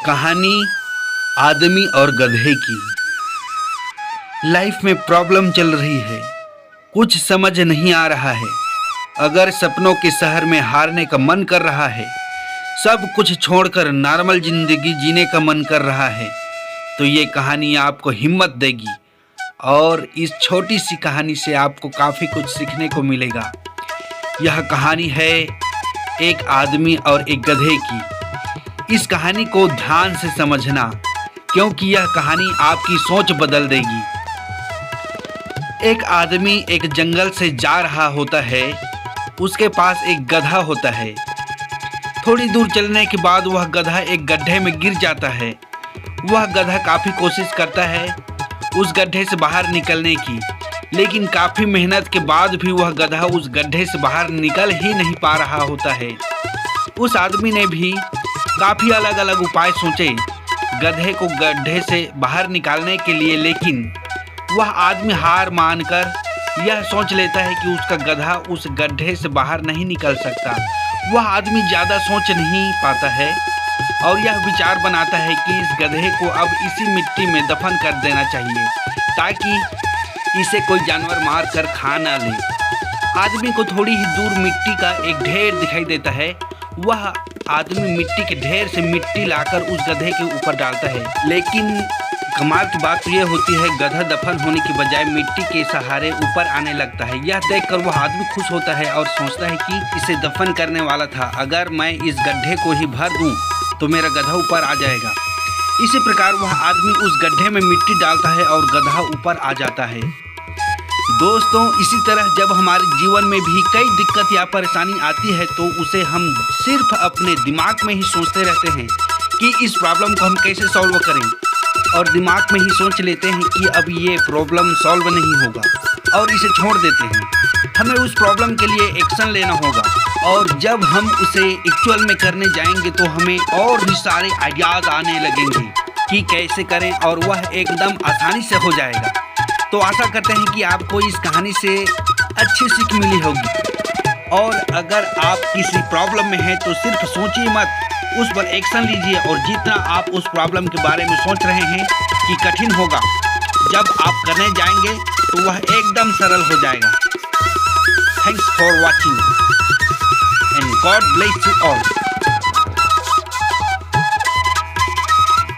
कहानी आदमी और गधे की। लाइफ में प्रॉब्लम चल रही है, कुछ समझ नहीं आ रहा है। अगर सपनों के शहर में हारने का मन कर रहा है, सब कुछ छोड़कर नॉर्मल जिंदगी जीने का मन कर रहा है, तो ये कहानी आपको हिम्मत देगी। और इस छोटी सी कहानी से आपको काफ़ी कुछ सीखने को मिलेगा। यह कहानी है एक आदमी और एक गधे की। इस कहानी को ध्यान से समझना, क्योंकि यह कहानी आपकी सोच बदल देगी। एक आदमी एक जंगल से जा रहा होता है। उसके पास एक गधा होता है। थोड़ी दूर चलने के बाद वह गधा एक गड्ढे में गिर जाता है। वह गधा काफ़ी कोशिश करता है उस गड्ढे से बाहर निकलने की, लेकिन काफ़ी मेहनत के बाद भी वह गधा उस गड्ढे से बाहर निकल ही नहीं पा रहा होता है। उस आदमी ने भी काफ़ी अलग अलग उपाय सोचे गधे को गड्ढे से बाहर निकालने के लिए, लेकिन वह आदमी हार मानकर यह सोच लेता है कि उसका गधा उस गड्ढे से बाहर नहीं निकल सकता। वह आदमी ज़्यादा सोच नहीं पाता है और यह विचार बनाता है कि इस गधे को अब इसी मिट्टी में दफन कर देना चाहिए, ताकि इसे कोई जानवर मार कर खा ना ले। आदमी को थोड़ी ही दूर मिट्टी का एक ढेर दिखाई देता है। वह आदमी मिट्टी के ढेर से मिट्टी लाकर उस गधे के ऊपर डालता है, लेकिन कमाल की बात तो यह होती है, गधा दफन होने की बजाय मिट्टी के सहारे ऊपर आने लगता है। यह देखकर वह आदमी खुश होता है और सोचता है कि इसे दफन करने वाला था, अगर मैं इस गड्ढे को ही भर दूं तो मेरा गधा ऊपर आ जाएगा। इसी प्रकार वह आदमी उस गड्ढे में मिट्टी डालता है और गधा ऊपर आ जाता है। दोस्तों, इसी तरह जब हमारे जीवन में भी कई दिक्कत या परेशानी आती है, तो उसे हम सिर्फ अपने दिमाग में ही सोचते रहते हैं कि इस प्रॉब्लम को हम कैसे सॉल्व करें, और दिमाग में ही सोच लेते हैं कि अब ये प्रॉब्लम सॉल्व नहीं होगा और इसे छोड़ देते हैं। हमें उस प्रॉब्लम के लिए एक्शन लेना होगा, और जब हम उसे एक्चुअल में करने जाएंगे तो हमें और भी सारे आइडियाज़ आने लगेंगे कि कैसे करें, और वह एकदम आसानी से हो जाएगा। तो आशा करते हैं कि आपको इस कहानी से अच्छी सीख मिली होगी। और अगर आप किसी प्रॉब्लम में हैं तो सिर्फ सोचिए मत, उस पर एक्शन लीजिए। और जितना आप उस प्रॉब्लम के बारे में सोच रहे हैं कि कठिन होगा, जब आप करने जाएंगे तो वह एकदम सरल हो जाएगा। Thanks for watching and God bless you all.